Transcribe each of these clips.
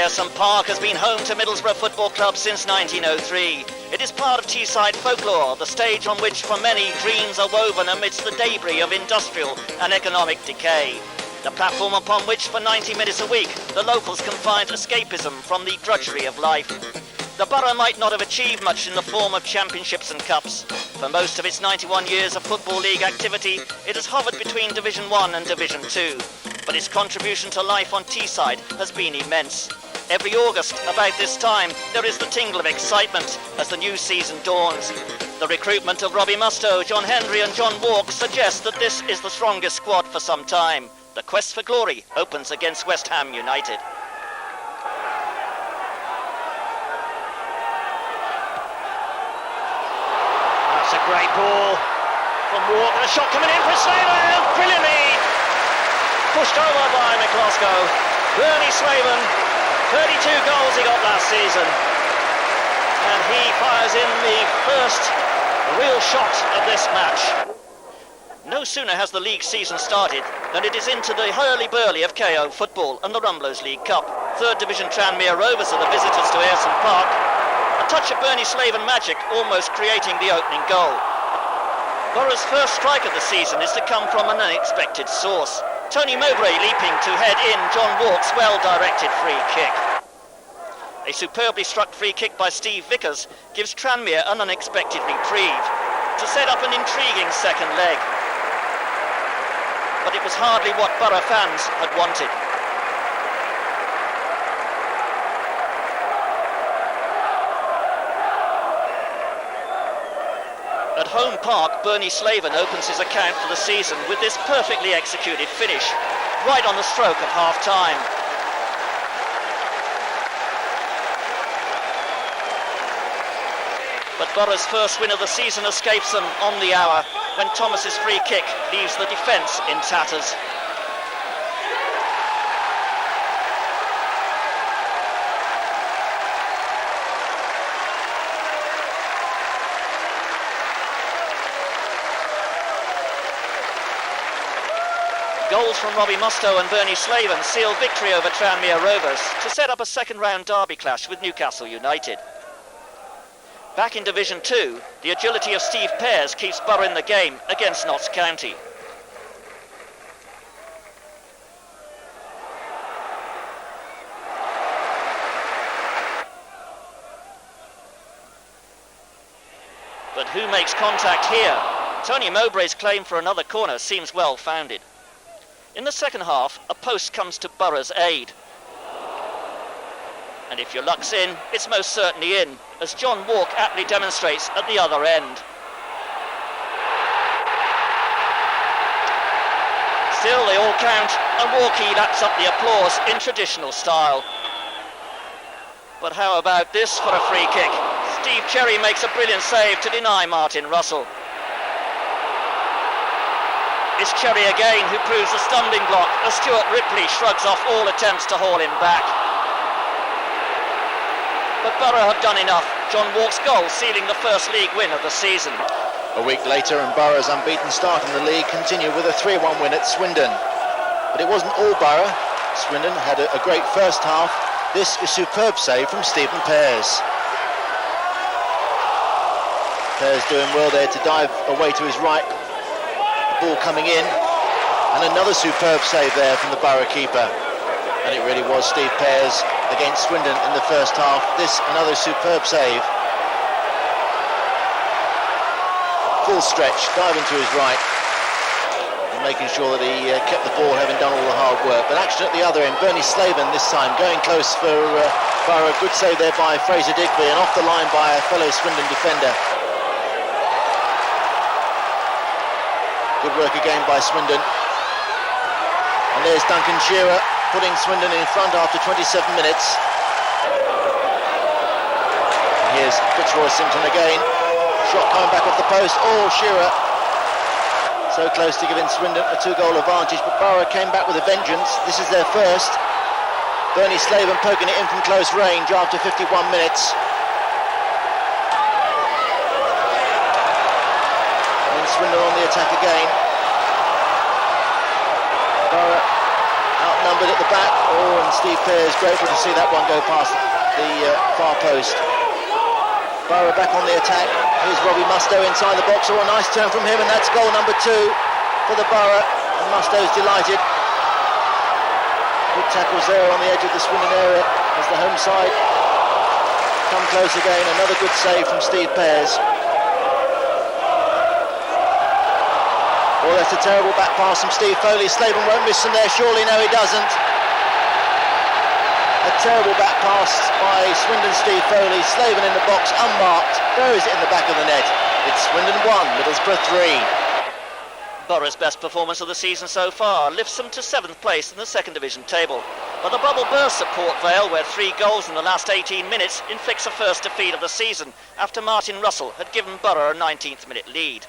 Ayresome Park has been home to Middlesbrough Football Club since 1903. It is part of Teesside folklore, the stage on which for many dreams are woven amidst the debris of industrial and economic decay. The platform upon which for 90 minutes a week the locals can find escapism from the drudgery of life. The borough might not have achieved much in the form of championships and cups. For most of its 91 years of Football League activity, it has hovered between Division 1 and Division 2. But its contribution to life on Teesside has been immense. Every August, about this time, there is the tingle of excitement as the new season dawns. The recruitment of Robbie Mustoe, John Hendry and John Walk suggests that this is the strongest squad for some time. The quest for glory opens against West Ham United. That's a great ball from Walk, and a shot coming in for Slaven, brilliantly pushed over by McCloskey. Bernie Slaven, 32 goals he got last season, and he fires in the first real shot of this match. No sooner has the league season started than it is into the hurly-burly of KO football and the Rumbelows League Cup. 3rd Division Tranmere Rovers are the visitors to Ayresome Park. A touch of Bernie Slaven magic almost creating the opening goal. Borough's first strike of the season is to come from an unexpected source. Tony Mowbray leaping to head in John Walk's well-directed free kick. A superbly struck free kick by Steve Vickers gives Tranmere an unexpected reprieve to set up an intriguing second leg. But it was hardly what Borough fans had wanted. At Home Park, Bernie Slaven opens his account for the season with this perfectly executed finish, right on the stroke of half-time. But Borough's first win of the season escapes them on the hour when Thomas's free kick leaves the defence in tatters. Goals from Robbie Mustoe and Bernie Slaven seal victory over Tranmere Rovers to set up a second-round derby clash with Newcastle United. Back in Division 2, the agility of Steve Pears keeps Borough in the game against Notts County. But who makes contact here? Tony Mowbray's claim for another corner seems well founded. In the second half, a post comes to Borough's aid. And if your luck's in, it's most certainly in, as John Walk aptly demonstrates at the other end. Still, they all count, and Walkie laps up the applause in traditional style. But how about this for a free kick? Steve Cherry makes a brilliant save to deny Martin Russell. It's Cherry again who proves the stumbling block as Stuart Ripley shrugs off all attempts to haul him back. But Borough have done enough. John Walk's goal sealing the first league win of the season. A week later and Borough's unbeaten start in the league continued with a 3-1 win at Swindon. But it wasn't all Borough. Swindon had a great first half. This is a superb save from Stephen Pears. Pears doing well there to dive away to his right. The ball coming in. And another superb save there from the Borough keeper. And it really was Steve Pears against Swindon in the first half. This, another superb save. Full stretch, diving to his right. And making sure that he kept the ball, having done all the hard work. But action at the other end, Bernie Slaven this time, going close for Borough. Good save there by Fraser Digby, and off the line by a fellow Swindon defender. Good work again by Swindon. And there's Duncan Shearer, putting Swindon in front after 27 minutes. And here's Fitzroy Simpson again. Shot coming back off the post. Oh, Shearer. So close to giving Swindon a 2-goal advantage, but Borough came back with a vengeance. This is their first. Bernie Slaven poking it in from close range after 51 minutes. And Swindon on the attack again. Borough outnumbered at the back. Oh, and Steve Pears grateful to see that one go past the far post. Borough back on the attack. Here's Robbie Mustoe inside the box. Oh, a nice turn from him, and that's goal number 2 for the Borough. And Mustoe's delighted. Good tackles there on the edge of the Swindon area as the home side come close again. Another good save from Steve Pears. Oh, that's a terrible back pass from Steve Foley. Slaven won't miss him there, surely. No, he doesn't. A terrible back pass by Swindon Steve Foley. Slaven in the box, unmarked. Buries it in the back of the net. It's Swindon 1, Middlesbrough 3. Borough's best performance of the season so far lifts them to 7th place in the second division table. But the bubble bursts at Port Vale, where 3 goals in the last 18 minutes inflicts a first defeat of the season after Martin Russell had given Borough a 19th minute lead.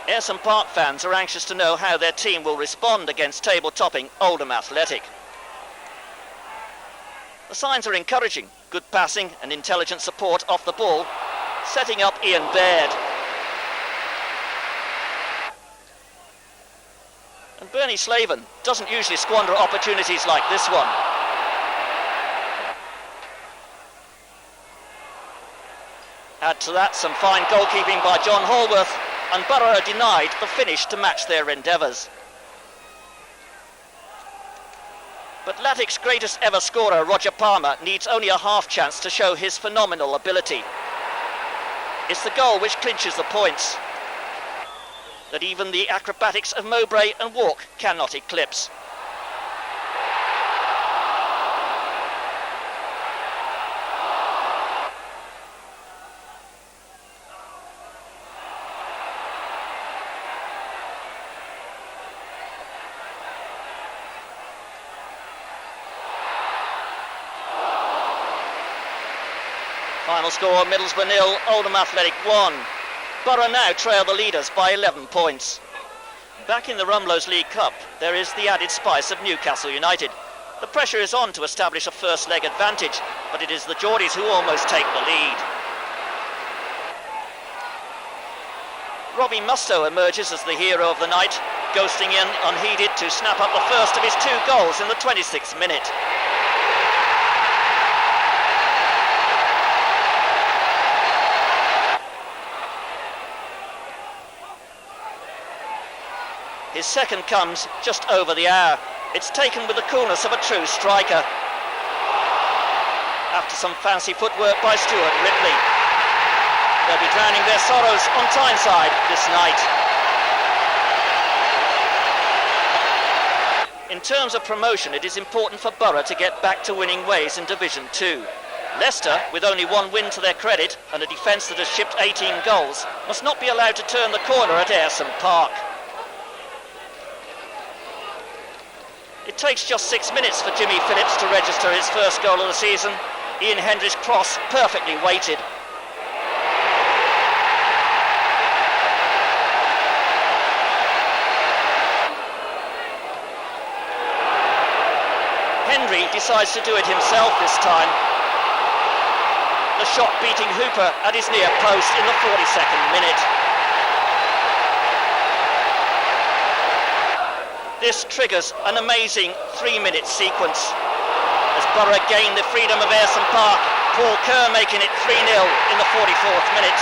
Ayresome Park fans are anxious to know how their team will respond against table-topping Oldham Athletic. The signs are encouraging. Good passing and intelligent support off the ball, setting up Ian Baird. And Bernie Slaven doesn't usually squander opportunities like this one. Add to that some fine goalkeeping by John Hallworth, and Borough are denied the finish to match their endeavours. But Latic's greatest ever scorer, Roger Palmer, needs only a half chance to show his phenomenal ability. It's the goal which clinches the points, that even the acrobatics of Mowbray and Walk cannot eclipse. Final score, Middlesbrough 0, Oldham Athletic 1. Borough now trail the leaders by 11 points. Back in the Rumlows League Cup, there is the added spice of Newcastle United. The pressure is on to establish a first leg advantage, but it is the Geordies who almost take the lead. Robbie Mustoe emerges as the hero of the night, ghosting in unheeded to snap up the first of his 2 goals in the 26th minute. His second comes just over the hour. It's taken with the coolness of a true striker. After some fancy footwork by Stuart Ripley. They'll be drowning their sorrows on Tyneside this night. In terms of promotion, it is important for Borough to get back to winning ways in Division 2. Leicester, with only 1 win to their credit and a defence that has shipped 18 goals, must not be allowed to turn the corner at Ayresome Park. It takes just 6 minutes for Jimmy Phillips to register his first goal of the season. Ian Hendry's cross perfectly weighted. Hendry decides to do it himself this time. The shot beating Hooper at his near post in the 42nd minute. This triggers an amazing 3-minute sequence as Borough gain the freedom of Ayresome Park. Paul Kerr making it 3-0 in the 44th minute.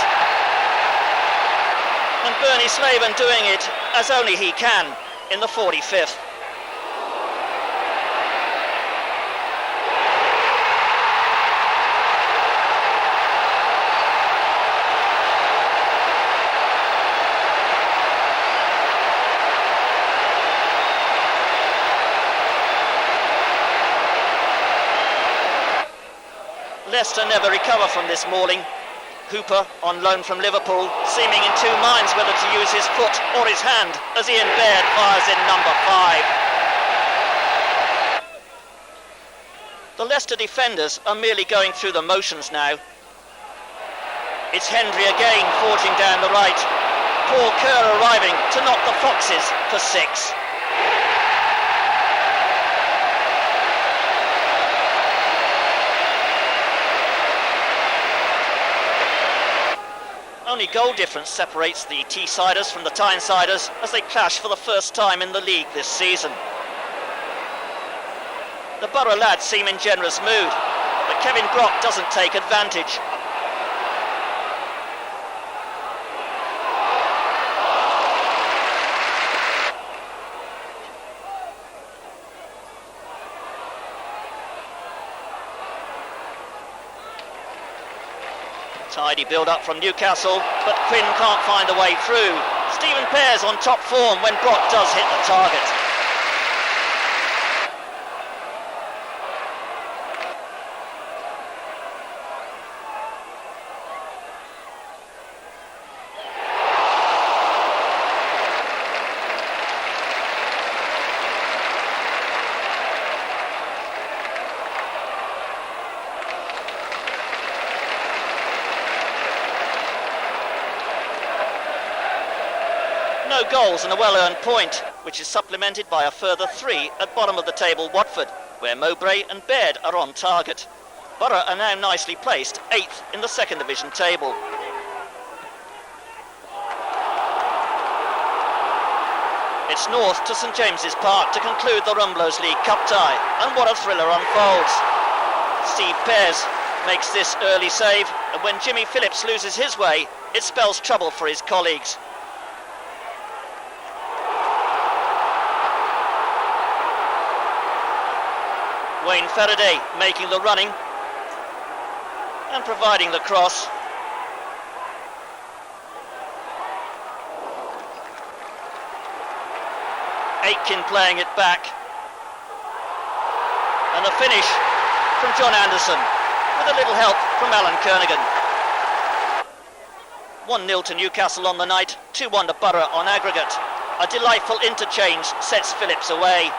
And Bernie Slaven doing it as only he can in the 45th. Leicester never recover from this mauling. Hooper, on loan from Liverpool, seeming in 2 minds whether to use his foot or his hand as Ian Baird fires in number 5. The Leicester defenders are merely going through the motions now. It's Hendry again forging down the right. Paul Kerr arriving to knock the Foxes for 6. Only goal difference separates the Teessiders from the Tynesiders as they clash for the first time in the league this season. The Borough lads seem in generous mood, but Kevin Brock doesn't take advantage. Tidy build-up from Newcastle, but Quinn can't find a way through. Stephen Pears on top form when Brock does hit the target. No goals and a well-earned point, which is supplemented by a further 3 at bottom of the table Watford, where Mowbray and Baird are on target. Borough are now nicely placed, 8th in the second division table. It's north to St James's Park to conclude the Rumbelows League Cup tie, and what a thriller unfolds. Steve Pears makes this early save, and when Jimmy Phillips loses his way, it spells trouble for his colleagues. Wayne Faraday making the running and providing the cross. Aitken playing it back. And the finish from John Anderson with a little help from Alan Kernaghan. 1-0 to Newcastle on the night, 2-1 to Borough on aggregate. A delightful interchange sets Phillips away.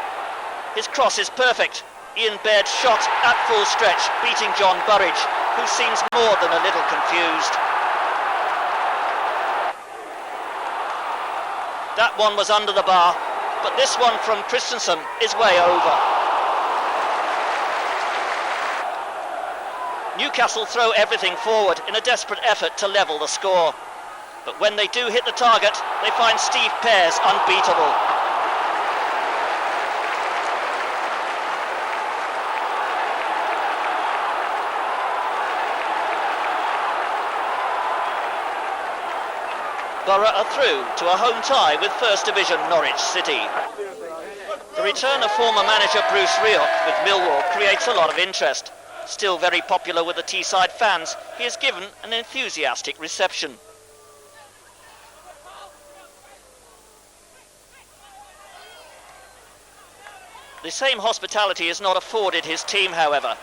His cross is perfect. Ian Baird shot at full stretch, beating John Burridge, who seems more than a little confused. That one was under the bar, but this one from Christensen is way over. Newcastle throw everything forward in a desperate effort to level the score. But when they do hit the target, they find Steve Pears unbeatable. Borough are through to a home tie with First Division Norwich City. The return of former manager Bruce Rioch with Millwall creates a lot of interest. Still very popular with the Teesside fans, he is given an enthusiastic reception. The same hospitality is not afforded his team, however.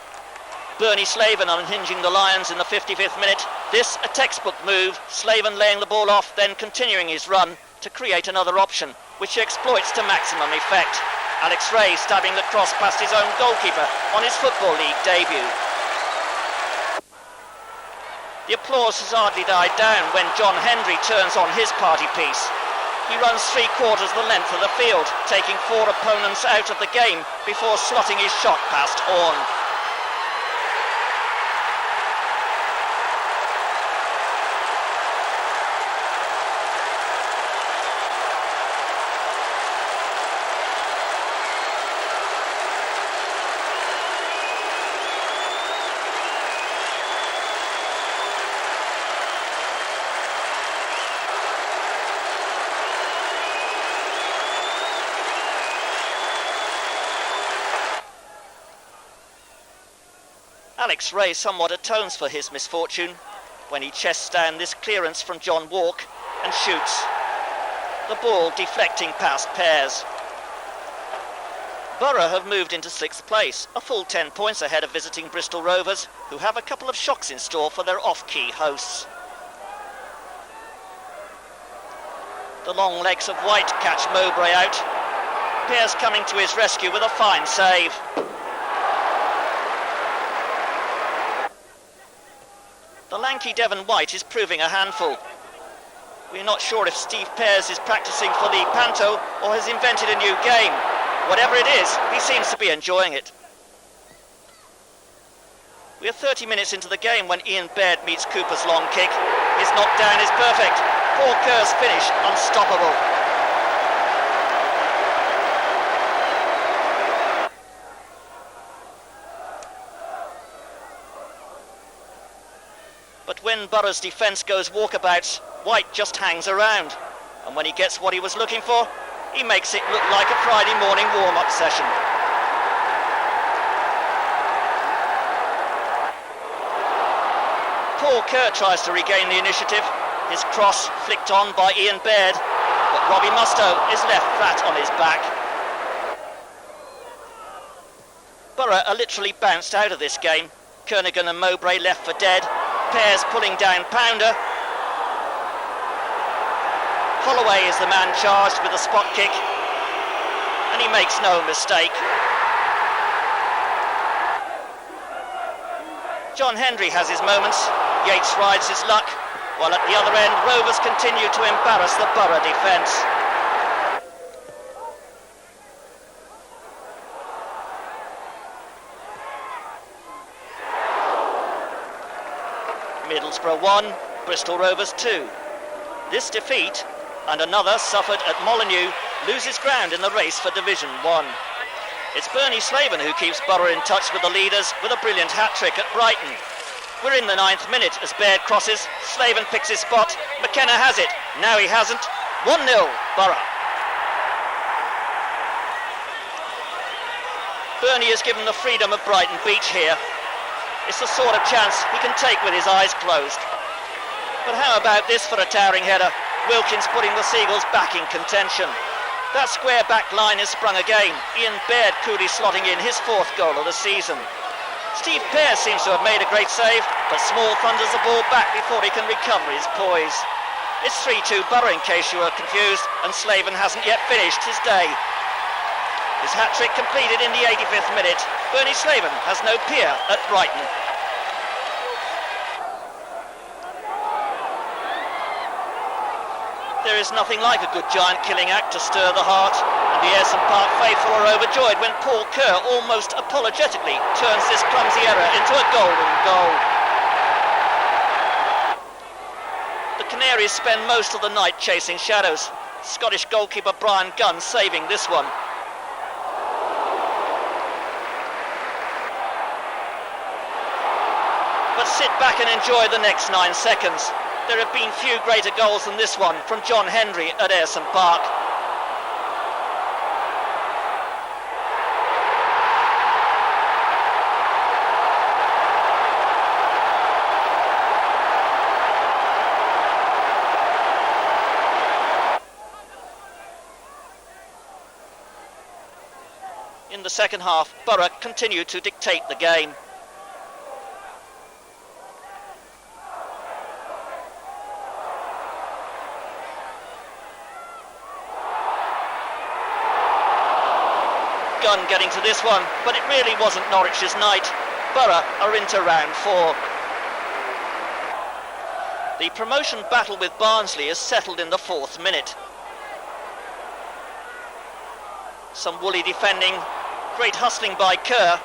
Bernie Slaven unhinging the Lions in the 55th minute. This a textbook move, Slaven laying the ball off, then continuing his run to create another option, which he exploits to maximum effect. Alex Ray stabbing the cross past his own goalkeeper on his Football League debut. The applause has hardly died down when John Hendry turns on his party piece. He runs 3/4 the length of the field, taking 4 opponents out of the game before slotting his shot past Horn. Alex Ray somewhat atones for his misfortune when he chests down this clearance from John Walk and shoots. The ball deflecting past Pears. Borough have moved into 6th place, a full 10 points ahead of visiting Bristol Rovers, who have a couple of shocks in store for their off-key hosts. The long legs of White catch Mowbray out. Pears coming to his rescue with a fine save. The lanky Devon White is proving a handful. We're not sure if Steve Pears is practicing for the Panto or has invented a new game. Whatever it is, he seems to be enjoying it. We're 30 minutes into the game when Ian Baird meets Cooper's long kick. His knockdown is perfect. Paul Kerr's finish unstoppable. when Borough's defence goes walkabouts, White just hangs around. And when he gets what he was looking for, he makes it look like a Friday morning warm-up session. Paul Kerr tries to regain the initiative. His cross flicked on by Ian Baird, but Robbie Mustoe is left flat on his back. Borough are literally bounced out of this game. Kernaghan and Mowbray left for dead. Pears pulling down Pounder. Holloway is the man charged with a spot kick, and he makes no mistake. John Hendry has his moments. Yates rides his luck, while at the other end, Rovers continue to embarrass the Borough defence. Middlesbrough 1, Bristol Rovers 2. This defeat, and another suffered at Molineux, loses ground in the race for Division 1. It's Bernie Slaven who keeps Borough in touch with the leaders with a brilliant hat-trick at Brighton. We're in the 9th minute as Baird crosses, Slaven picks his spot, McKenna has it, now he hasn't, 1-0 Borough. Bernie is given the freedom of Brighton Beach here. It's the sort of chance he can take with his eyes closed. But how about this for a towering header? Wilkins putting the Seagulls back in contention. That square back line is sprung again. Ian Baird coolly slotting in his 4th goal of the season. Steve Pearce seems to have made a great save, but Small thunders the ball back before he can recover his poise. It's 3-2 Borough in case you were confused, and Slaven hasn't yet finished his day. His hat-trick completed in the 85th minute. Bernie Slaven has no peer at Brighton. There is nothing like a good giant killing act to stir the heart, and the Ayresome Park faithful are overjoyed when Paul Kerr almost apologetically turns this clumsy error into a golden goal. The Canaries spend most of the night chasing shadows. Scottish goalkeeper Brian Gunn saving this one. But sit back and enjoy the next 9 seconds. There have been few greater goals than this one from John Hendry at Ayresome Park. In the second half, Borough continued to dictate the game. Gunn getting to this one, but it really wasn't Norwich's night. Borough are into round 4. The promotion battle with Barnsley is settled in the 4th minute. Some woolly defending, great hustling by Kerr.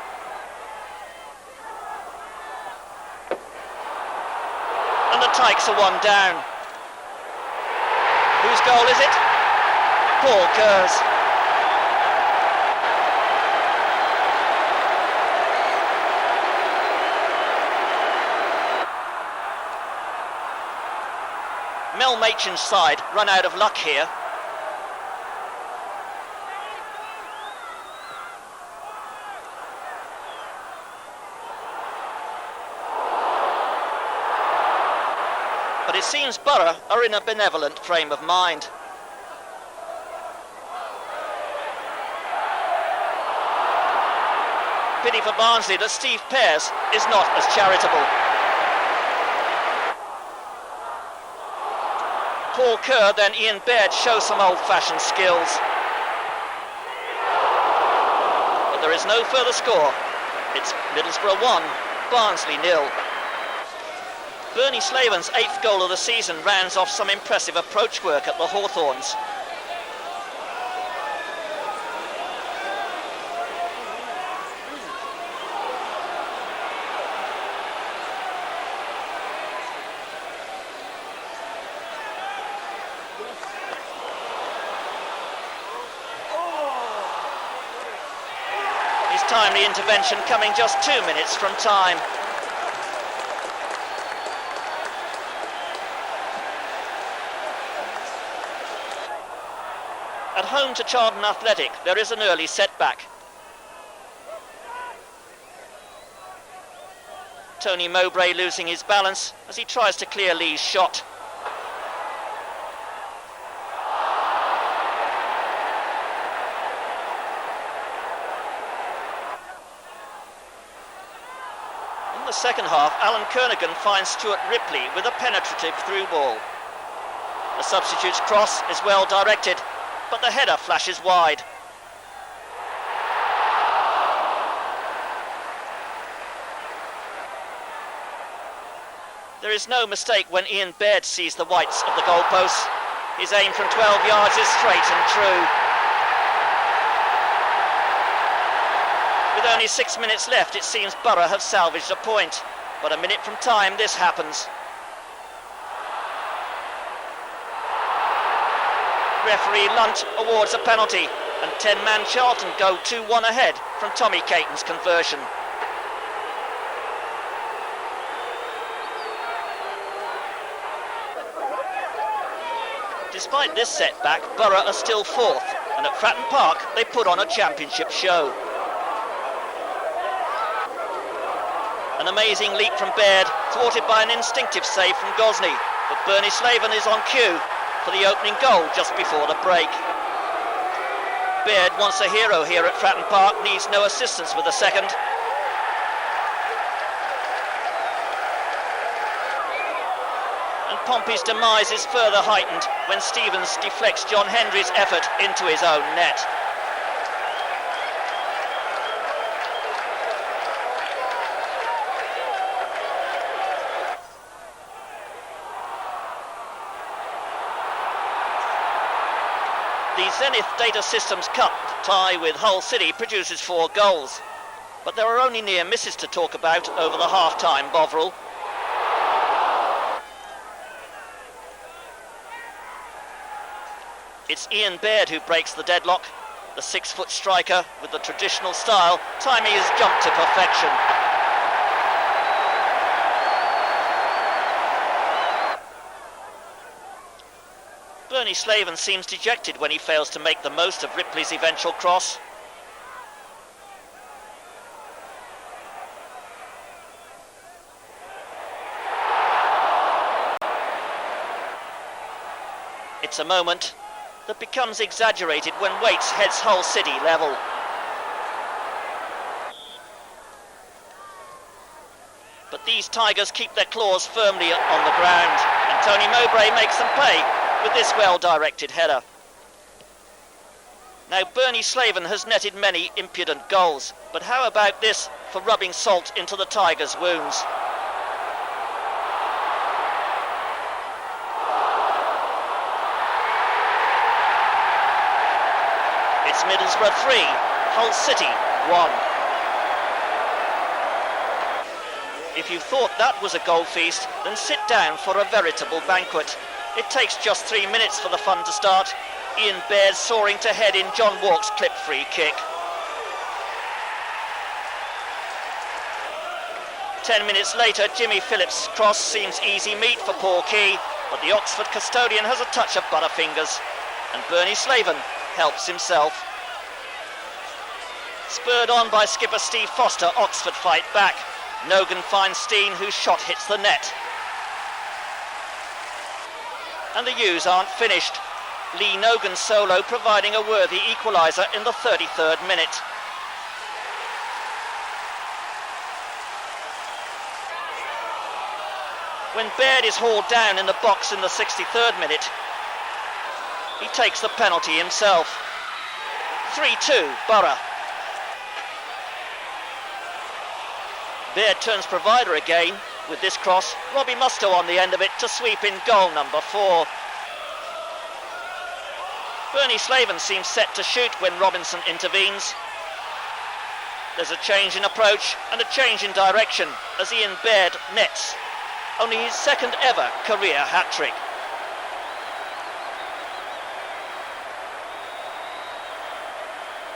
And the Tykes are one down. Whose goal is it? Paul Kerr's. Mel Machin's side run out of luck here. But it seems Borough are in a benevolent frame of mind. Pity for Barnsley that Steve Pearce is not as charitable. Paul Kerr, then Ian Baird show some old-fashioned skills. But there is no further score. It's Middlesbrough 1, Barnsley 0. Bernie Slaven's 8th goal of the season rounds off some impressive approach work at the Hawthorns. His timely intervention coming just 2 minutes from time. At home to Charlton Athletic, there is an early setback. Tony Mowbray losing his balance as he tries to clear Lee's shot. In the second half, Alan Kernaghan finds Stuart Ripley with a penetrative through ball. The substitute's cross is well directed, but the header flashes wide. There is no mistake when Ian Baird sees the whites of the goalposts. His aim from 12 yards is straight and true. With only 6 minutes left, it seems Borough have salvaged a point. But a minute from time, this happens. Referee Lunt awards a penalty, and 10-man Charlton go 2-1 ahead from Tommy Caton's conversion. Despite this setback, Borough are still fourth, and at Fratton Park they put on a championship show. An amazing leap from Baird, thwarted by an instinctive save from Gosney, but Bernie Slaven is on cue for the opening goal just before the break. Baird, once a hero here at Fratton Park, needs no assistance with the second. And Pompey's demise is further heightened when Stevens deflects John Hendry's effort into his own net. The Zenith Data Systems Cup tie with Hull City produces 4 goals. But there are only near misses to talk about over the half-time Bovril. It's Ian Baird who breaks the deadlock. The 6-foot striker with the traditional style, timing his jump to perfection. Bernie Slaven seems dejected when he fails to make the most of Ripley's eventual cross. It's a moment that becomes exaggerated when Waits heads Hull City level. But these Tigers keep their claws firmly on the ground, and Tony Mowbray makes them pay with this well-directed header. Now, Bernie Slaven has netted many impudent goals, but how about this for rubbing salt into the Tigers' wounds? It's Middlesbrough 3, Hull City 1. If you thought that was a goal feast, then sit down for a veritable banquet. It takes just 3 minutes for the fun to start. Ian Baird soaring to head in John Walk's clip-free kick. 10 minutes later, Jimmy Phillips' cross seems easy meat for Paul Key, but the Oxford custodian has a touch of butterfingers, and Bernie Slaven helps himself. Spurred on by skipper Steve Foster, Oxford fight back. Nogan finds Steen, whose shot hits the net. And the U's aren't finished. Lee Nogan's solo providing a worthy equaliser in the 33rd minute. When Baird is hauled down in the box in the 63rd minute, he takes the penalty himself. 3-2, Borough. Baird turns provider again. With this cross, Robbie Mustoe on the end of it to sweep in goal number 4. Bernie Slaven seems set to shoot when Robinson intervenes. There's a change in approach and a change in direction as Ian Baird nets only his second ever career hat-trick.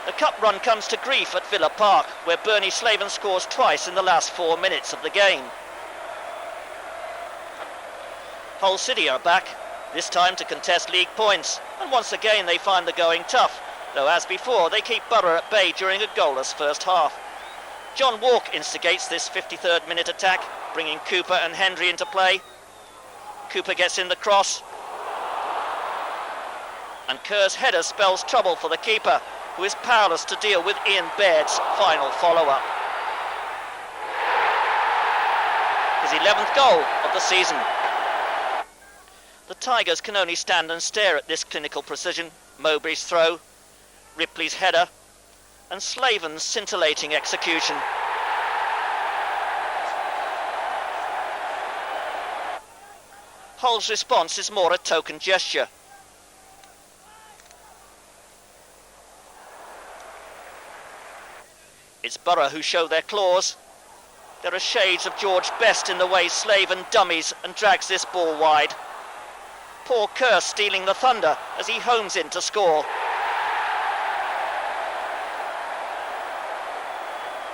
The cup run comes to grief at Villa Park, where Bernie Slaven scores twice in the last 4 minutes of the game. Hull City are back. this time to contest league points, and once again they find the going tough, though as before they keep Borough at bay during a goalless first half. John Walk instigates this 53rd minute attack, bringing Cooper and Hendry into play. Cooper gets in the cross, and Kerr's header spells trouble for the keeper, who is powerless to deal with Ian Baird's final follow-up. His 11th goal of the season. The Tigers can only stand and stare at this clinical precision, Mowbray's throw, Ripley's header, and Slaven's scintillating execution. Hull's response is more a token gesture. It's Borough who show their claws. There are shades of George Best in the way Slaven dummies and drags this ball wide. Poor Kerr stealing the thunder as he homes in to score.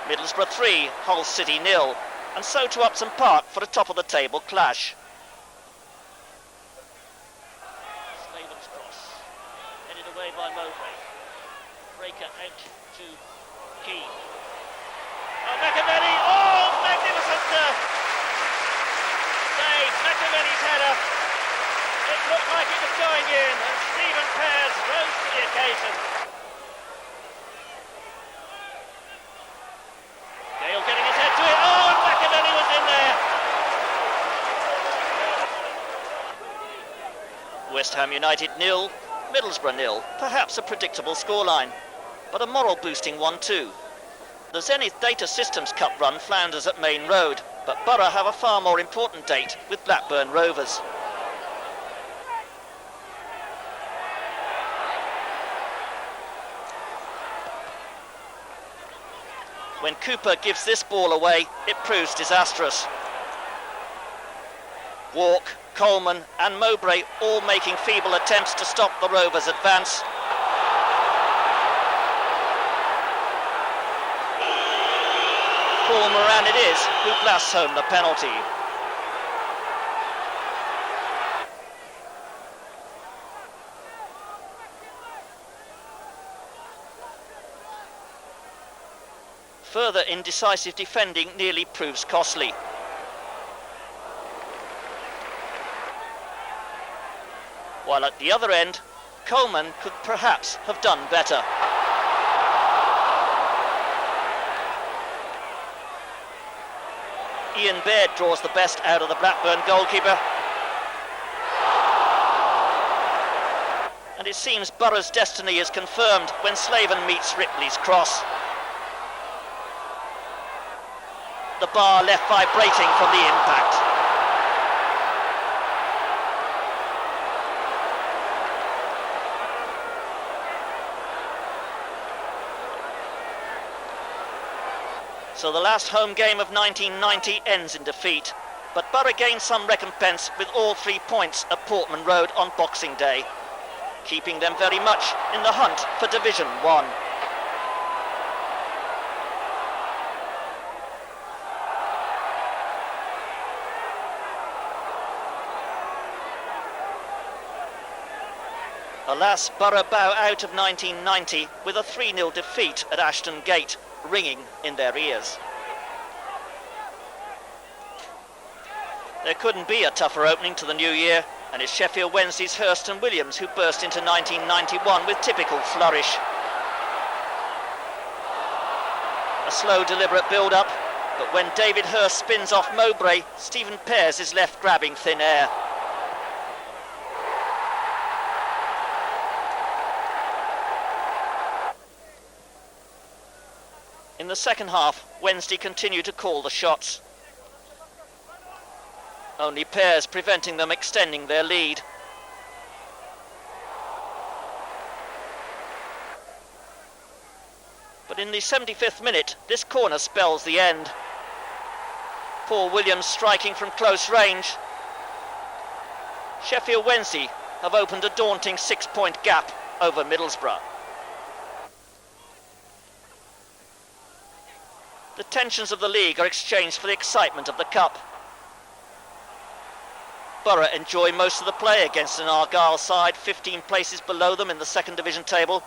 Middlesbrough 3, Hull City 0, and so to Upton Park for a top-of-the-table clash. Slaven's cross, headed away by Mowbray. Breaker out to Key. Oh, McAvenny, oh, magnificent save, McAvenny's header. It looked like it was going in, and Stephen Pears rose to the occasion. Gale getting his head to it, oh, and McAvenny was in there. West Ham United 0, Middlesbrough 0, perhaps a predictable scoreline, but a moral-boosting one too. The Zenith Data Systems Cup run flounders at Main Road, but Borough have a far more important date with Blackburn Rovers. When Cooper gives this ball away, it proves disastrous. Walk, Coleman and Mowbray all making feeble attempts to stop the Rovers' advance. Paul Moran it is who blasts home the penalty. Further indecisive defending nearly proves costly. While at the other end, Coleman could perhaps have done better. Ian Baird draws the best out of the Blackburn goalkeeper. And it seems Borough's destiny is confirmed when Slaven meets Ripley's cross. The bar left vibrating from the impact. So the last home game of 1990 ends in defeat, but Borough gains some recompense with all 3 points at Portman Road on Boxing Day, keeping them very much in the hunt for Division 1. Alas, Borough bow out of 1990 with a 3-0 defeat at Ashton Gate, ringing in their ears. There couldn't be a tougher opening to the new year, and it's Sheffield Wednesday's Hurston Williams who burst into 1991 with typical flourish. A slow, deliberate build-up, but when David Hurst spins off Mowbray, Stephen Pears is left grabbing thin air. In the second half, Wednesday continued to call the shots. Only Pears preventing them extending their lead. But in the 75th minute, this corner spells the end. Paul Williams striking from close range. Sheffield Wednesday have opened a daunting 6-point gap over Middlesbrough. The tensions of the league are exchanged for the excitement of the cup. Borough enjoy most of the play against an Argyle side 15 places below them in the second division table,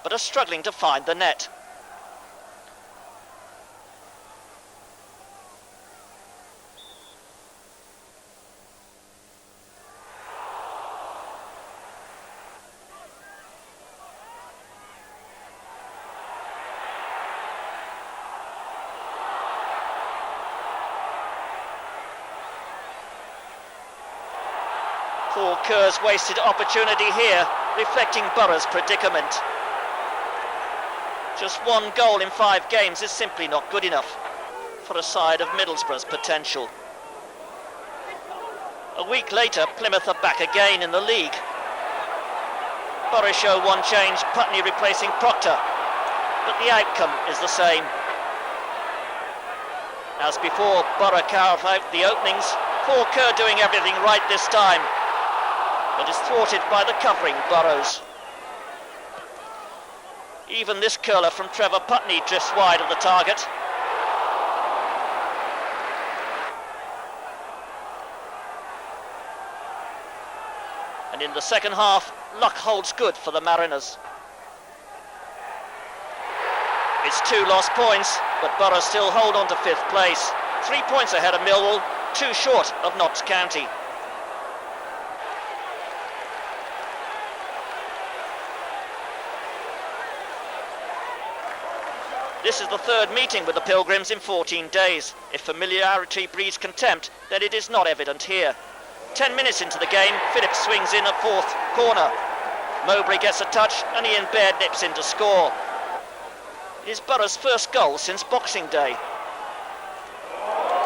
but are struggling to find the net. Paul Kerr's wasted opportunity here, reflecting Borough's predicament. Just 1 goal in 5 games is simply not good enough for a side of Middlesbrough's potential. A week later, Plymouth are back again in the league. Borough show 1 change, Putney replacing Proctor, but the outcome is the same. As before, Borough carve out the openings, Paul Kerr doing everything right this time, but is thwarted by the covering Burrows. Even this curler from Trevor Putney drifts wide of the target. And in the second half, luck holds good for the Mariners. It's 2 lost points, but Borough still hold on to 5th place. 3 points ahead of Millwall, 2 short of Notts County. This is the 3rd meeting with the Pilgrims in 14 days. If familiarity breeds contempt, then it is not evident here. 10 minutes into the game, Phillips swings in a 4th corner. Mowbray gets a touch and Ian Baird nips in to score. It is Borough's first goal since Boxing Day.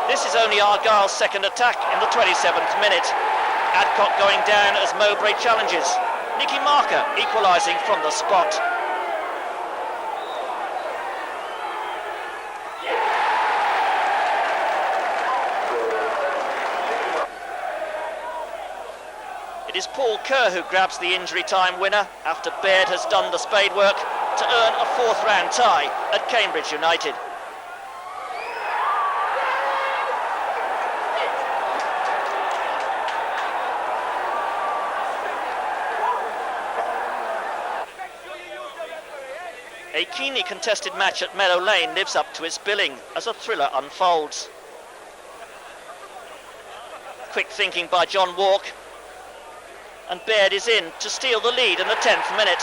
This is only Argyle's second attack in the 27th minute. Adcock going down as Mowbray challenges. Nicky Marker equalising from the spot. It is Paul Kerr who grabs the injury time winner after Baird has done the spade work to earn a 4th round tie at Cambridge United. A keenly contested match at Meadow Lane lives up to its billing as a thriller unfolds. Quick thinking by John Walk, and Baird is in to steal the lead in the 10th minute.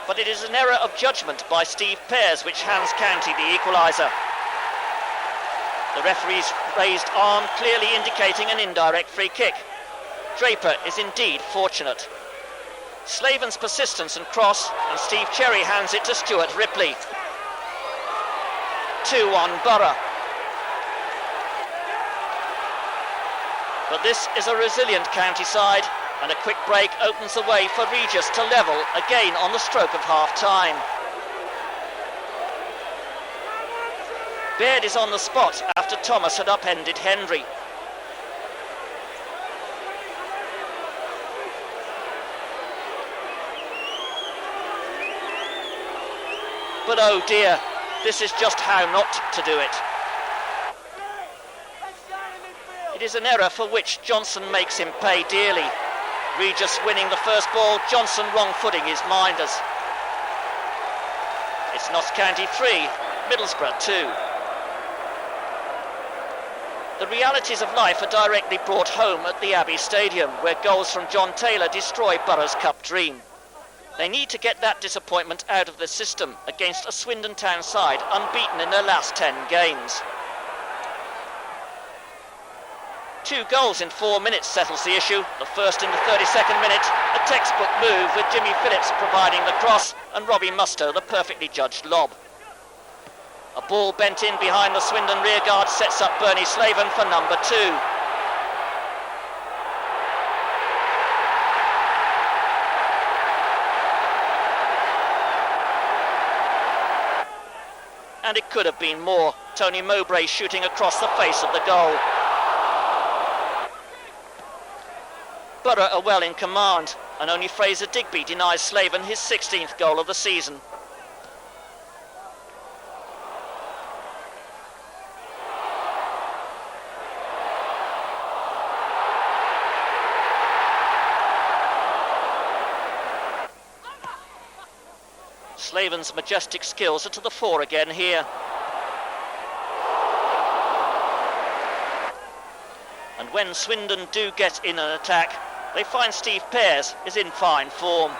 But it is an error of judgment by Steve Pears which hands County the equaliser. The referee's raised arm clearly indicating an indirect free kick. Draper is indeed fortunate. Slaven's persistence and cross, and Steve Cherry hands it to Stuart Ripley. 2-1 Borough. But this is a resilient County side, and a quick break opens the way for Regis to level again on the stroke of half-time. Baird is on the spot after Thomas had upended Hendry. But oh dear, this is just how not to do it. It is an error for which Johnson makes him pay dearly. Regis winning the first ball, Johnson wrong-footing his minders. It's Notts County 3, Middlesbrough 2. The realities of life are directly brought home at the Abbey Stadium, where goals from John Taylor destroy Borough's cup dream. They need to get that disappointment out of the system against a Swindon Town side unbeaten in their last 10 games. 2 goals in 4 minutes settles the issue, the first in the 32nd minute, a textbook move with Jimmy Phillips providing the cross and Robbie Mustoe the perfectly judged lob. A ball bent in behind the Swindon rearguard sets up Bernie Slaven for number 2. And it could have been more, Tony Mowbray shooting across the face of the goal. Borough are well in command, and only Fraser Digby denies Slaven his 16th goal of the season. Slaven's majestic skills are to the fore again here. And when Swindon do get in an attack, they find Steve Pears is in fine form.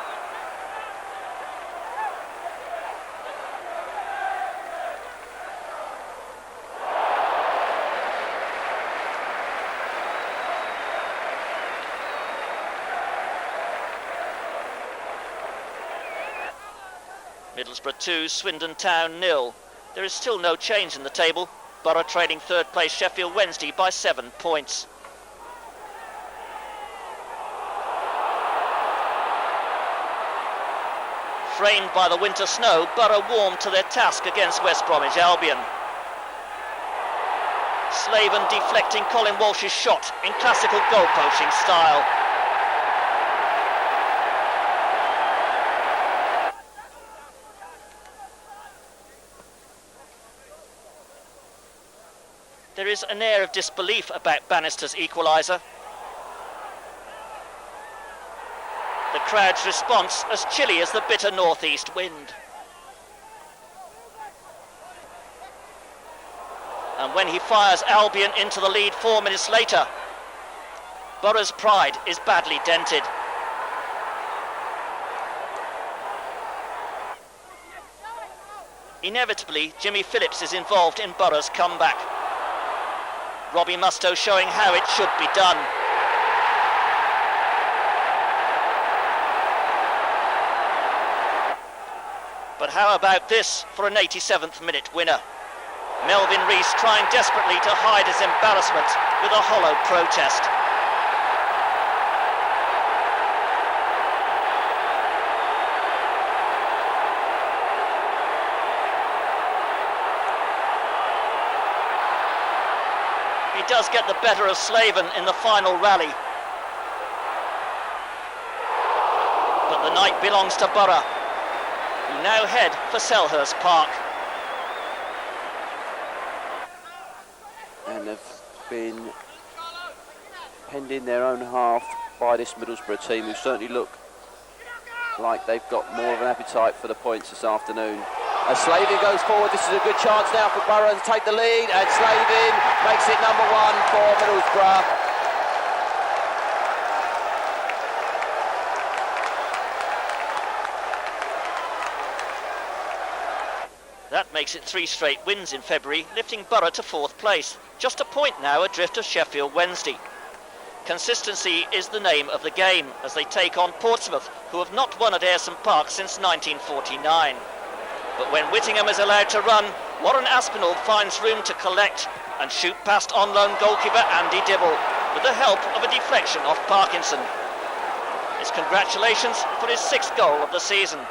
Middlesbrough 2, Swindon Town 0. There is still no change in the table. Borough trailing third place Sheffield Wednesday by 7 points. Framed by the winter snow, Borough warmed to their task against West Bromwich Albion. Slaven deflecting Colin Walsh's shot in classical goal-poaching style. There is an air of disbelief about Bannister's equaliser. The crowd's response as chilly as the bitter northeast wind. And when he fires Albion into the lead 4 minutes later, Borough's pride is badly dented. Inevitably, Jimmy Phillips is involved in Borough's comeback. Robbie Mustoe showing how it should be done. But how about this for an 87th minute winner? Melvin Rees trying desperately to hide his embarrassment with a hollow protest. He does get the better of Slaven in the final rally. But the night belongs to Borough, who now head for Selhurst Park. And have been penned in their own half by this Middlesbrough team, who certainly look like they've got more of an appetite for the points this afternoon. As Slavin goes forward, this is a good chance now for Borough to take the lead, and Slavin makes it number 1 for Middlesbrough. That makes it 3 straight wins in February, lifting Borough to 4th place, just a point now adrift of Sheffield Wednesday. Consistency is the name of the game as they take on Portsmouth, who have not won at Ayresome Park since 1949. But when Whittingham is allowed to run, Warren Aspinall finds room to collect and shoot past on-loan goalkeeper Andy Dibble with the help of a deflection off Parkinson. His congratulations for his 6th goal of the season.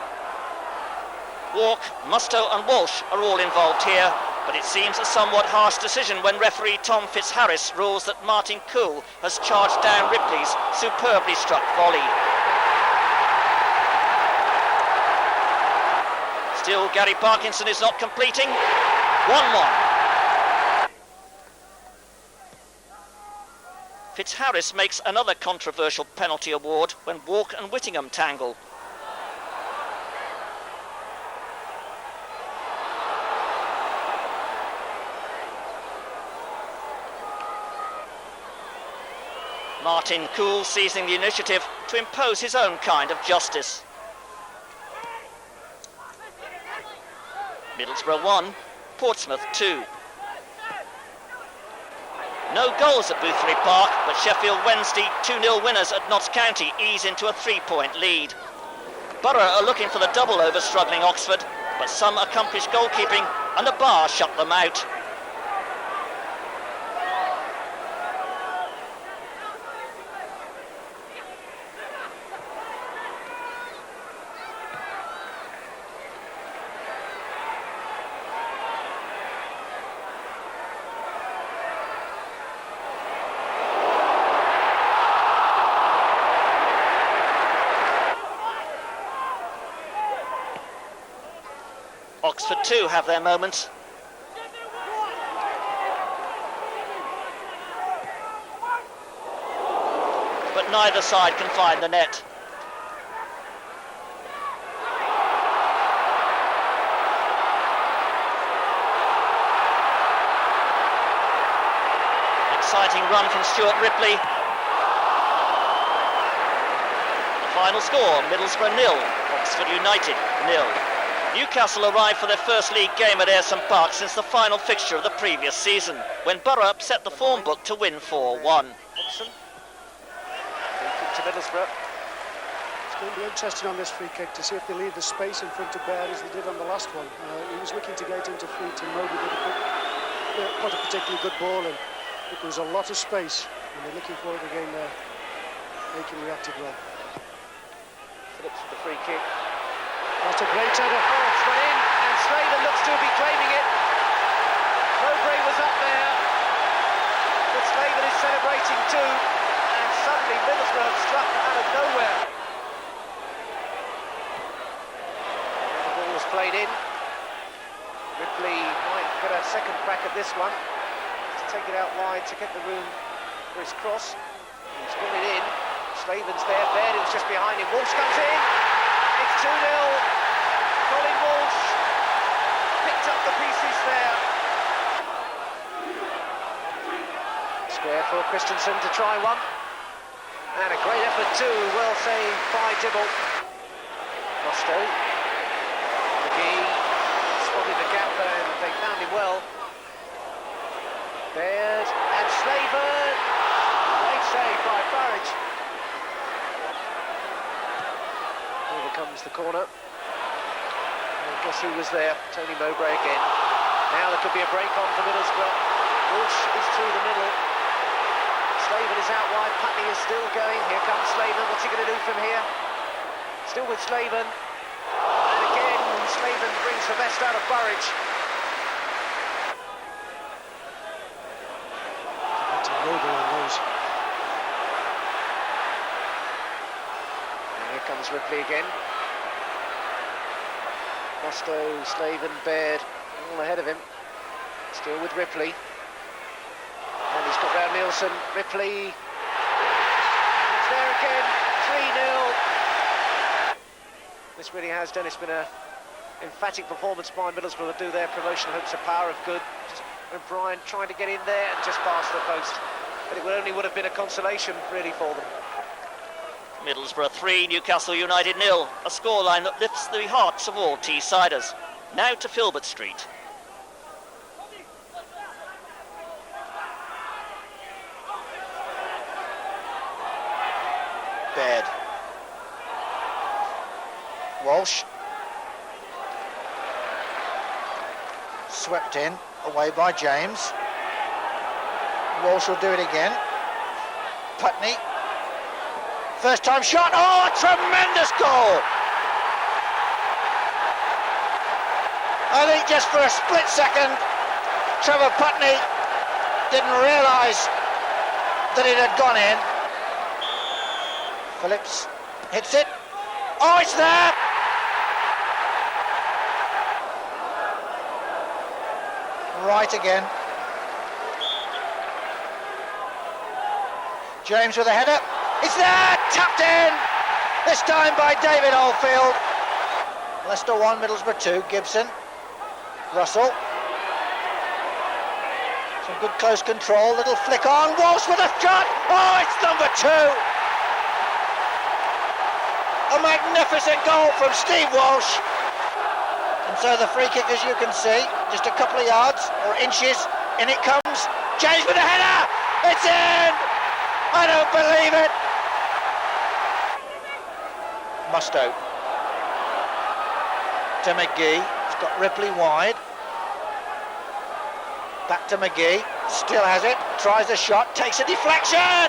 Walk, Mustoe and Walsh are all involved here, but it seems a somewhat harsh decision when referee Tom Fitzharris rules that Martin Cool has charged down Ripley's superbly struck volley. Still, Gary Parkinson is not completing. 1-1. Fitzharris makes another controversial penalty award when Walk and Whittingham tangle. Martin Cool seizing the initiative to impose his own kind of justice. Middlesbrough 1, Portsmouth 2. No goals at Boothby Park, but Sheffield Wednesday 2-0 winners at Notts County ease into a 3-point lead. Borough are looking for the double over struggling Oxford, but some accomplished goalkeeping and a bar shut them out. Oxford too have their moments. But neither side can find the net. exciting run from Stuart Ripley. The final score, Middlesbrough 0, Oxford United 0. Newcastle arrived for their first league game at Ayresome Park since the final fixture of the previous season, when Borough upset the form book to win 4-1. Free kick to Middlesbrough. It's going to be interesting on this free kick to see if they leave the space in front of Baird as they did on the last one. He was looking to get into feet and Moby put a particularly good ball in. But there was a lot of space and they're looking for it again there. Aiken reacted well. Phillips with the free kick. That's a great header. Oh, it's gone in, and Slaven looks to be claiming it. Mowbray was up there, but Slaven is celebrating too, and suddenly Middlesbrough have struck out of nowhere. And the ball was played in. Ripley might get a second crack at this one. To take it out wide to get the room for his cross. He's got it in. Slaven's there. Baird was just behind him. Walsh comes in. It's 2-0. Colin Walsh picked up the pieces there. Square for Christensen to try one. And a great effort too. Well saved by Dibble. Costo. McGee spotted the gap there and they found him well. Baird and Slaven. Great save by Burridge. Here comes the corner. And guess who was there? Tony Mowbray again. Now there could be a break on for Middlesbrough. Walsh is through the middle. Slaven is out wide. Putney is still going. Here comes Slaven. What's he going to do from here? Still with Slaven. And again, Slaven brings the best out of Burridge. That's a Moby on those. And here comes Ripley again. Costo, Slaven, Baird, all ahead of him. Still with Ripley. And he's got round Nielsen. Ripley. It's there again. 3-0. This really has, Dennis, been an emphatic performance by Middlesbrough to do their promotion hopes a power of good. O'Brien trying to get in there and just past the post. But it would have been a consolation, really, for them. Middlesbrough 3, Newcastle United 0. A scoreline that lifts the hearts of all Teessiders. Now to Filbert Street. Baird. Walsh. Swept in, away by James. Walsh will do it again. Putney. First time shot. Oh, a tremendous goal! I think just for a split second, Trevor Putney didn't realise that it had gone in. Phillips hits it. Oh, it's there! Right again. James with a header. It's there! Tapped in! This time by David Oldfield. Leicester 1, Middlesbrough 2. Gibson. Russell. Some good close control. Little flick on. Walsh with a shot! Oh, it's number 2! A magnificent goal from Steve Walsh. And so the free kick, as you can see, just a couple of yards or inches, in it comes. James with a header! It's in! I don't believe it! Musto. To McGee. He's got Ripley wide. Back to McGee. Still has it. Tries a shot. Takes a deflection!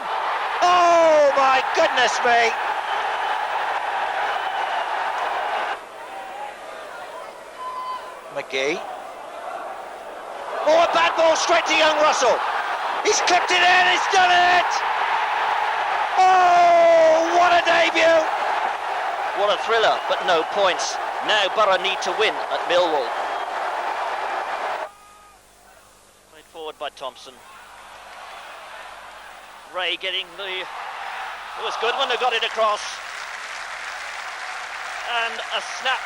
Oh my goodness me! McGee. Oh, a bad ball straight to young Russell. He's clipped it in, he's done it! Oh, what a debut! What a thriller, but no points. Now Borough need to win at Millwall. Played forward by Thompson. Ray getting the... It was good when they got it across. And a snap.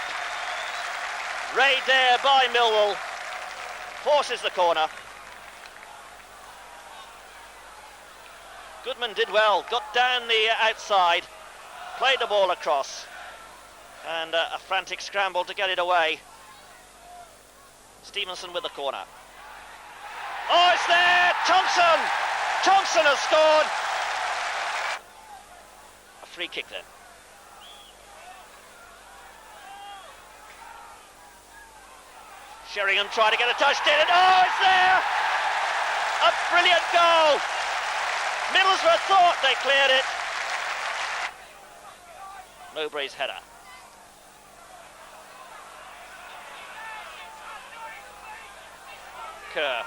Ray there by Millwall. Forces the corner. Goodman did well, got down the outside, played the ball across, and a frantic scramble to get it away. Stevenson with the corner. Oh, it's there! Thompson! Thompson has scored! A free kick then. Sheringham tried to get a touch, did it? Oh, it's there! A brilliant goal! Middlesbrough thought they cleared it. Mowbray's header. Kerr.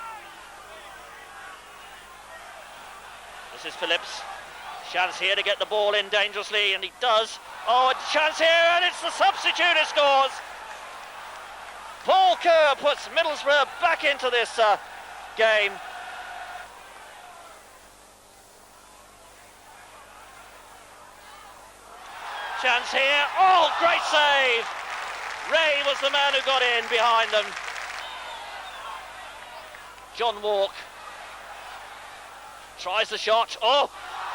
This is Phillips. Chance here to get the ball in dangerously, and he does. Oh, a chance here, and it's the substitute who scores. Paul Kerr puts Middlesbrough back into this game. Chance here. Oh, great save. Ray was the man who got in behind them. John Walk tries the shot. Oh,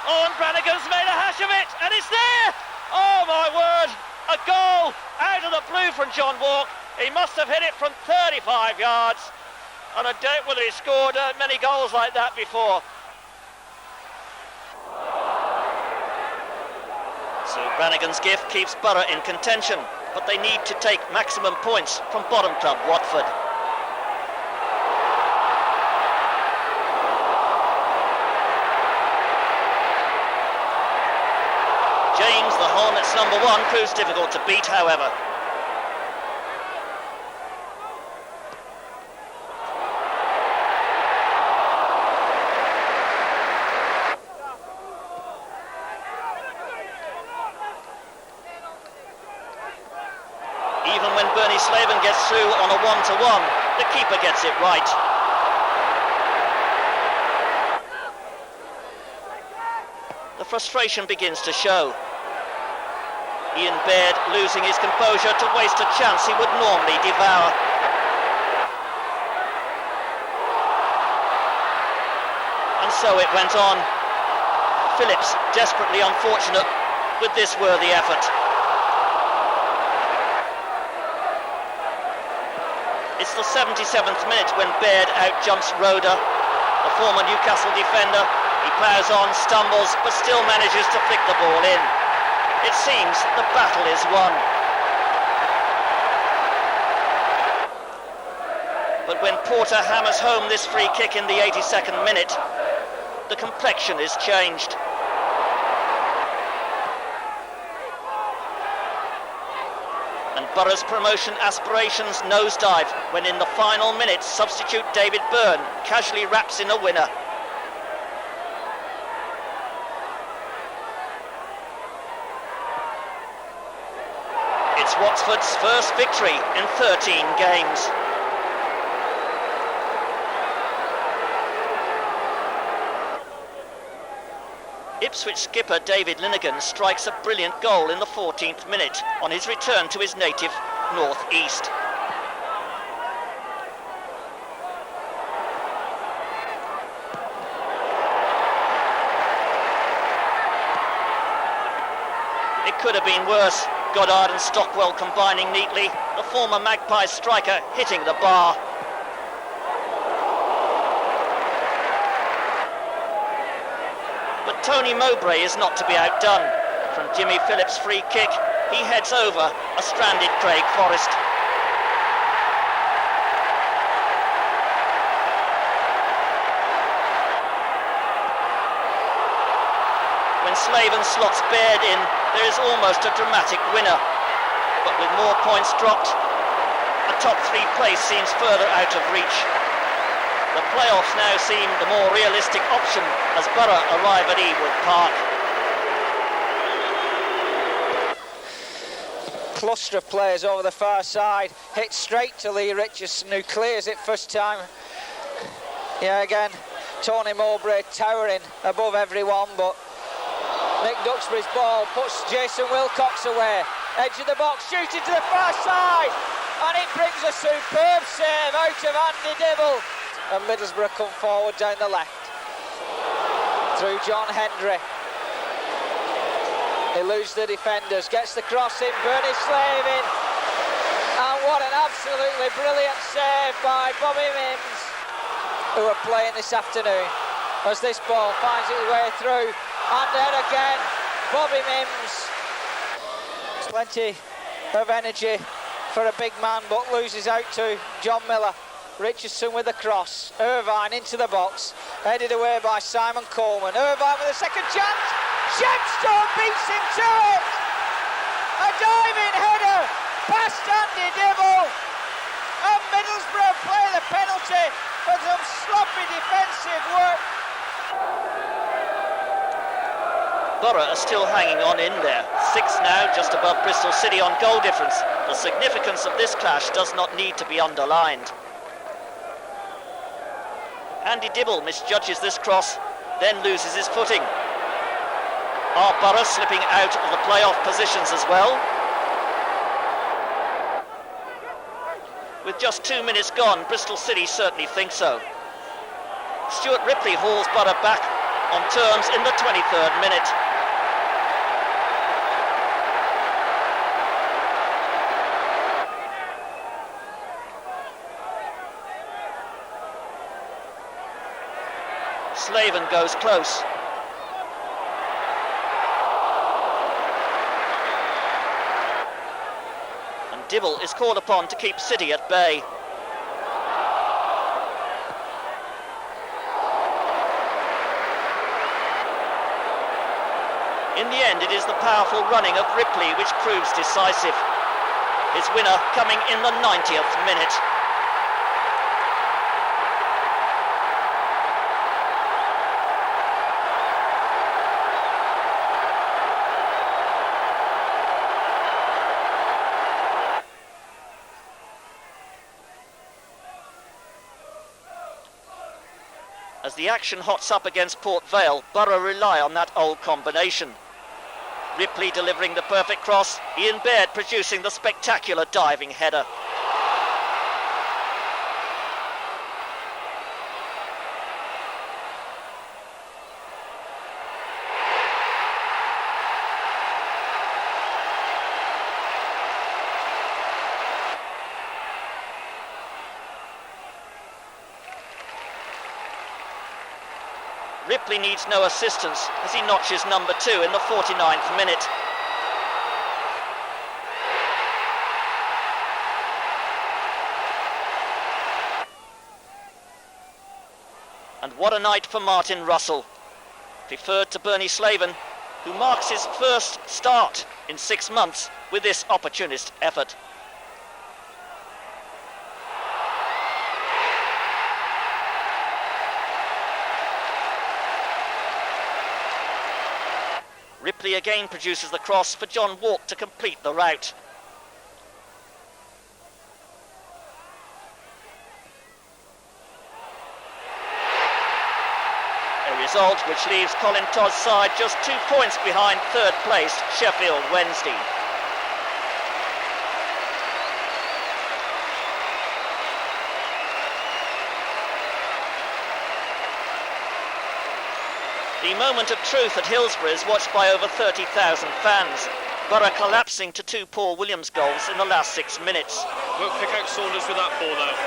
and Brannigan's made a hash of it, and it's there. Oh my word, a goal out of the blue from John Walk. He must have hit it from 35 yards, and I doubt whether he scored many goals like that before. So Brannigan's gift keeps Borough in contention, but they need to take maximum points from bottom club Watford. James, the Hornets number 1, proves difficult to beat, however. Even when Bernie Slaven gets through on a 1-to-1, the keeper gets it right. The frustration begins to show. Ian Baird losing his composure to waste a chance he would normally devour. And so it went on. Phillips desperately unfortunate with this worthy effort. It's the 77th minute when Baird outjumps Roeder, the former Newcastle defender. He plows on, stumbles, but still manages to flick the ball in. It seems the battle is won. But when Porter hammers home this free kick in the 82nd minute, the complexion is changed. And Borough's promotion aspirations nosedive when in the final minutes substitute David Byrne casually wraps in a winner. It's Watford's first victory in 13 games. Ipswich skipper David Linnigan strikes a brilliant goal in the 14th minute on his return to his native North East. It could have been worse. Goddard and Stockwell combining neatly, the former Magpies striker hitting the bar. But Tony Mowbray is not to be outdone. From Jimmy Phillips' free kick, he heads over a stranded Craig Forrest. When Slaven slots Baird in, there is almost a dramatic winner. But with more points dropped, a top 3 place seems further out of reach. The playoffs now seem the more realistic option as Borough arrive at Ewood Park. Cluster of players over the far side, hit straight to Lee Richardson, who clears it first time. Yeah, again, Tony Mowbray towering above everyone, but Nick Duxbury's ball puts Jason Wilcox away. Edge of the box, shooting to the far side, and it brings a superb save out of Andy Dibble. And Middlesbrough come forward down the left. through John Hendry. He loses the defenders, gets the cross in, Bernie Slavin. And what an absolutely brilliant save by Bobby Mims, who are playing this afternoon, as this ball finds its way through. And then again, Bobby Mims. Plenty of energy for a big man, but loses out to John Miller. Richardson with the cross. Irvine into the box, headed away by Simon Coleman. Irvine with a second chance. Shepstone beats him to it. A diving header past Andy Dibble. And Middlesbrough play the penalty for some sloppy defensive work. Borough are still hanging on in there. 6 now, just above Bristol City on goal difference. The significance of this clash does not need to be underlined. Andy Dibble misjudges this cross, then loses his footing. Are Borough slipping out of the playoff positions as well? With just 2 minutes gone, Bristol City certainly think so. Stuart Ripley hauls Borough back on terms in the 23rd minute. Slavin goes close. And Dibble is called upon to keep City at bay. In the end, it is the powerful running of Ripley which proves decisive. His winner coming in the 90th minute. As the action hots up against Port Vale, Borough rely on that old combination. Ripley delivering the perfect cross, Ian Baird producing the spectacular diving header. Ripley needs no assistance as he notches number 2 in the 49th minute. And what a night for Martin Russell, preferred to Bernie Slavin, who marks his first start in 6 months with this opportunist effort. Ripley again produces the cross for John Walk to complete the rout. A result which leaves Colin Todd's side just 2 points behind third place Sheffield Wednesday. The moment of truth at Hillsborough is watched by over 30,000 fans. Borough collapsing to 2 Paul Williams goals in the last 6 minutes. Won't pick out Saunders with that ball though.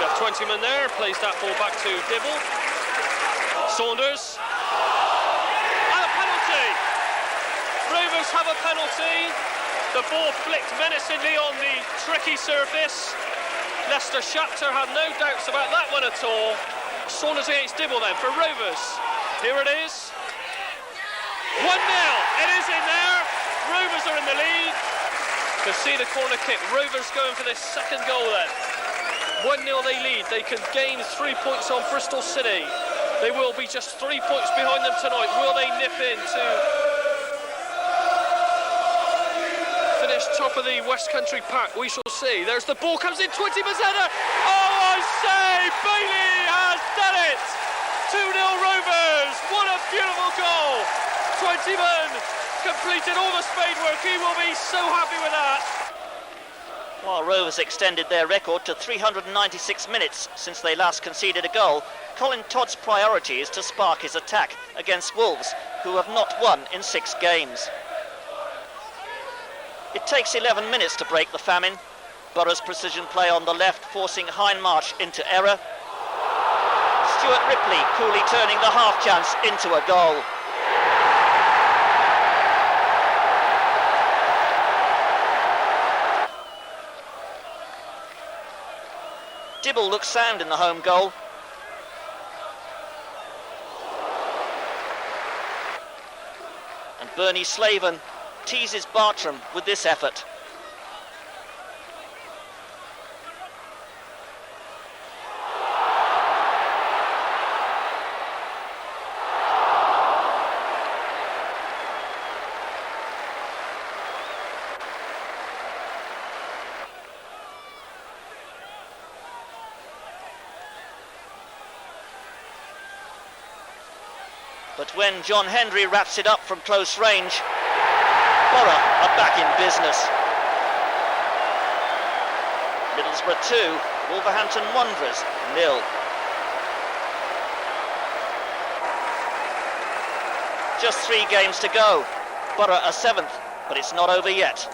Jeff Twentyman there, plays that ball back to Dibble. Saunders. And a penalty! Rovers have a penalty. The ball flicked menacingly on the tricky surface. Lester Shapter had no doubts about that one at all. Saunders against Dibble then for Rovers. Here it is. 1-0. It is in there. Rovers are in the lead. To see the corner kick. Rovers going for this second goal then. 1-0 they lead. They can gain 3 points on Bristol City. They will be just 3 points behind them tonight. Will they nip in to finish top of the West Country pack? We shall see. There's the ball, comes in, 20 header. Oh, I say, Bailey has done it. 2-0 Rovers. What a beautiful goal. 20 completed all the spade work. He will be so happy with that. While Rovers extended their record to 396 minutes since they last conceded a goal, Colin Todd's priority is to spark his attack against Wolves, who have not won in 6 games. It takes 11 minutes to break the famine. Borough's precision play on the left, forcing Hindmarsh into error. Stuart Ripley coolly turning the half chance into a goal. Dibble looks sound in the home goal. And Bernie Slaven teases Bartram with this effort. But when John Hendry wraps it up from close range, Borough are back in business. Middlesbrough 2, Wolverhampton Wanderers 0. Just 3 games to go. Borough are 7th, but it's not over yet.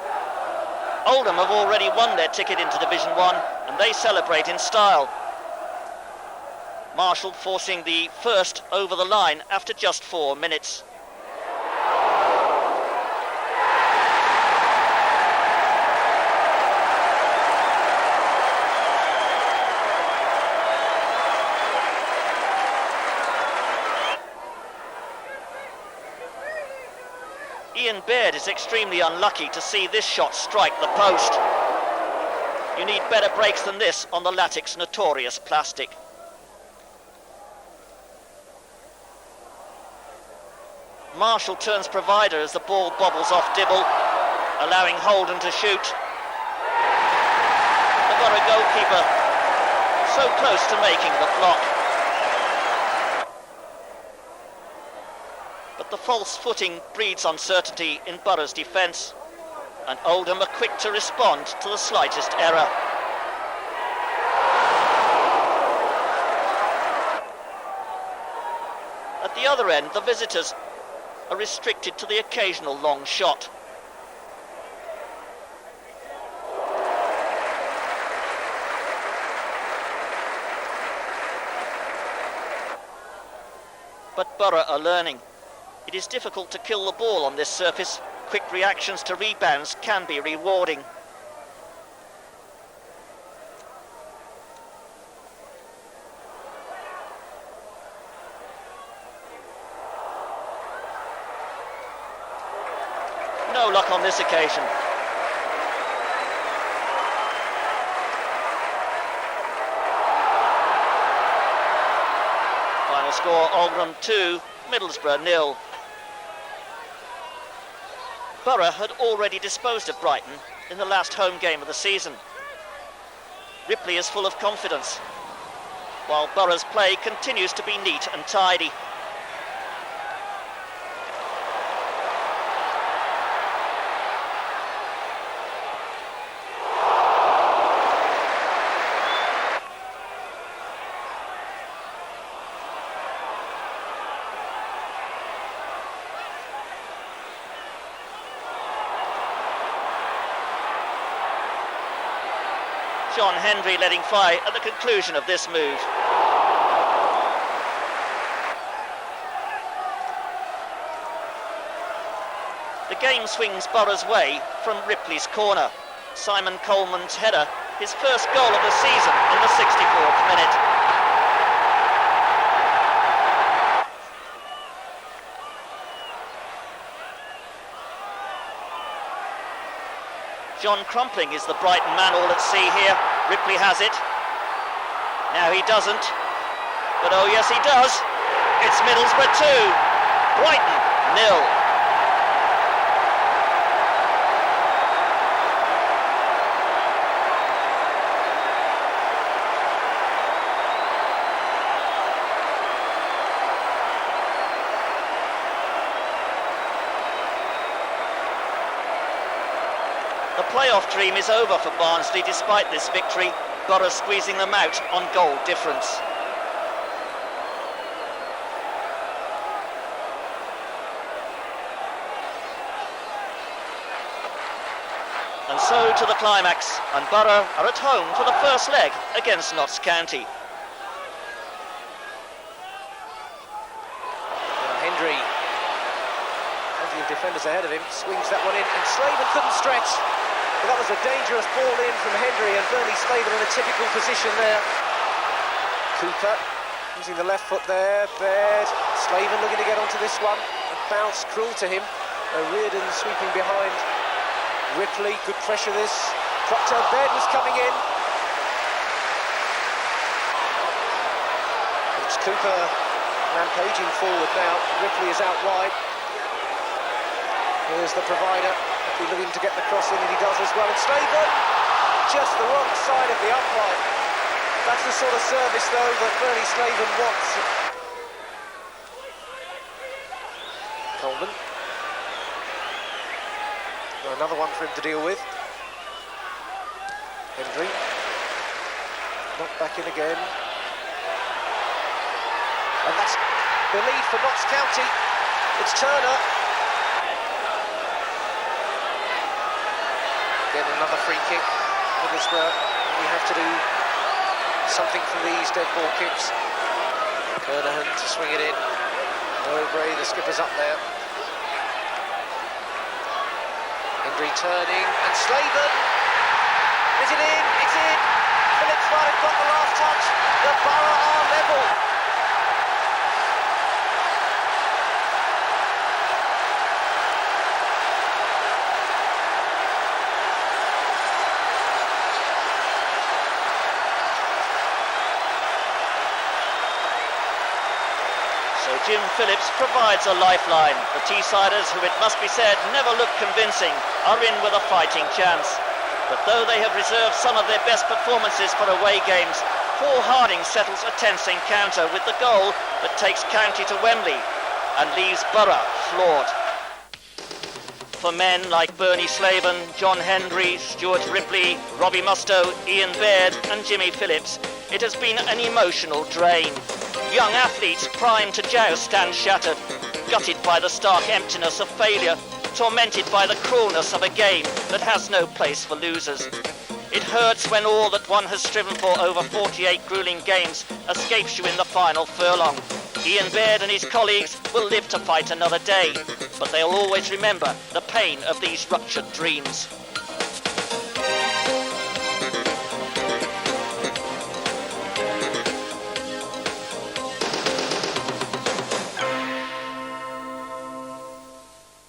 Oldham have already won their ticket into Division 1, and they celebrate in style. Marshall forcing the first over the line after just 4 minutes. Ian Baird is extremely unlucky to see this shot strike the post. You need better breaks than this on the Latic's notorious plastic. Marshall turns provider as the ball bobbles off Dibble, allowing Holden to shoot. The Borough goalkeeper so close to making the block. But the false footing breeds uncertainty in Borough's defence, and Oldham are quick to respond to the slightest error. At the other end, the visitors are restricted to the occasional long shot. But Borough are learning. It is difficult to kill the ball on this surface. Quick reactions to rebounds can be rewarding. No luck on this occasion. Final score, Oldham 2, Middlesbrough 0. Borough had already disposed of Brighton in the last home game of the season. Ripley is full of confidence, while Borough's play continues to be neat and tidy. John Hendry letting fly at the conclusion of this move. The game swings Borough's way from Ripley's corner. Simon Coleman's header, his first goal of the season in the 64th minute. John Crumpling is the Brighton man all at sea here. Ripley has it. Now he doesn't. But oh yes he does. It's Middlesbrough 2, Brighton 0. The playoff dream is over for Barnsley despite this victory. Borough squeezing them out on goal difference. And so to the climax, and Borough are at home for the first leg against Notts County. Hendry, plenty of defenders ahead of him, swings that one in, and Slaven couldn't stretch. But that was a dangerous ball in from Hendry, and Bernie Slaven in a typical position there. Cooper using the left foot there, Baird, Slaven looking to get onto this one, a bounce cruel to him. Reardon sweeping behind. Ripley, good pressure this. Proctor, Baird was coming in. It's Cooper rampaging forward now. Ripley is out wide. Here's the provider. Ripley looking to get the cross in, and he does as well. And Slaven, just the wrong side of the upright. That's the sort of service, though, that Bernie Slaven wants. Coleman. Another one for him to deal with. Hendry. Knocked back in again. And that's the lead for Notts County. It's Turner. Again, another free kick. Middlesbrough. We have to do something from these dead ball kicks. Kernahan to swing it in. Mowbray, the skipper's up there. Hendry turning, and Slaven, is it in? It's in! Phillips might have got the last touch. The Borough are level. So Jim Phillips provides a lifeline. The Teessiders, who it must be said never look convincing, are in with a fighting chance. But though they have reserved some of their best performances for away games, Paul Harding settles a tense encounter with the goal that takes County to Wembley and leaves Borough floored. For men like Bernie Slaven, John Hendry, Stuart Ripley, Robbie Mustoe, Ian Baird and Jimmy Phillips, it has been an emotional drain. Young athletes primed to joust stand shattered, gutted by the stark emptiness of failure, tormented by the cruelness of a game that has no place for losers. It hurts when all that one has striven for over 48 grueling games escapes you in the final furlong. Ian Baird and his colleagues will live to fight another day, but they'll always remember the pain of these ruptured dreams.